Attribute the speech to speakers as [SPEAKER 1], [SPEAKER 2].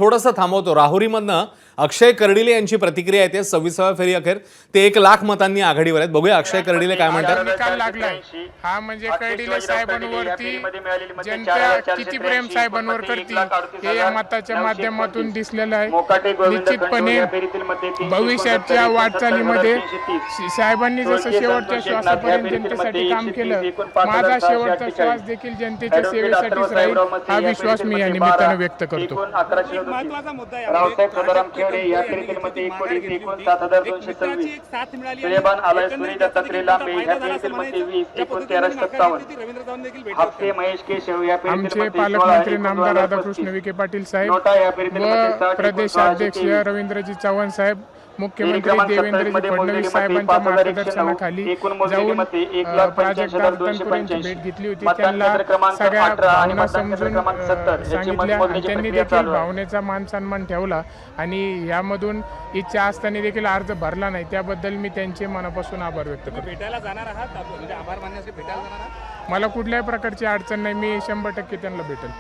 [SPEAKER 1] थोडंसं थांबवतो. राहुरीमधनं अक्षय कर्डिले यांची प्रतिक्रिया येते. 26व्या फेरी अखेर ते 1 लाख मतांनी आघाडीवर आहेत. बघूया अक्षय कर्डिले काय म्हणतात.
[SPEAKER 2] निकाल लागलाय हा म्हणजे कर्डिले साहेबांवरती जनता किती प्रेम साहेबांवर करते हे या मताच्या माध्यमातून दिसलेलं आहे. निश्चितपणे भविष्याच्या वाटचालीमध्ये साहेबांनी जसं शेवटच्या श्वासापर्यंत जनतेसाठी काम केलं, माझा शेवटचा श्वास देखील जनतेच्या सेवेसाठीच राहील हा विश्वास मी या निमित्तानं व्यक्त करतो.
[SPEAKER 3] महत्त्वाचा मुद्दा आहे रावसाहेब सदाराम खेडे या फेरीमध्ये एकूण 7,226 सुलेमान आलायसुरी दत्तात्रय लांबे या फेरीमध्ये 20 एकूण 1357 हप्ते महेश केशव या
[SPEAKER 2] आमचे पालकमंत्री नामदार राधाकृष्ण विखे पाटील साहेब व प्रदेशाध्यक्ष रवींद्रजी चव्हाण साहेब, मुख्यमंत्री देवेंद्रजी फडणवीस साहेबांच्या मार्गदर्शनाखाली जाऊन प्राजक्ता तनपुरेंची भेट घेतली होती. त्यांना सगळ्या भावना समजून सांगितल्या आणि त्यांनी देखील भावनेचा मान सन्मान ठेवला आणि यामधून इच्छा असताना देखील अर्ज भरला नाही. त्याबद्दल मी त्यांचे मनापासून आभार व्यक्त करतो.
[SPEAKER 3] भेटायला जाणार आहात म्हणजे आभार मानण्यासाठी भेटायला जाणार आहात?
[SPEAKER 2] मला कुठल्याही प्रकारची अडचण नाही, मी 100% त्यांना भेटेल.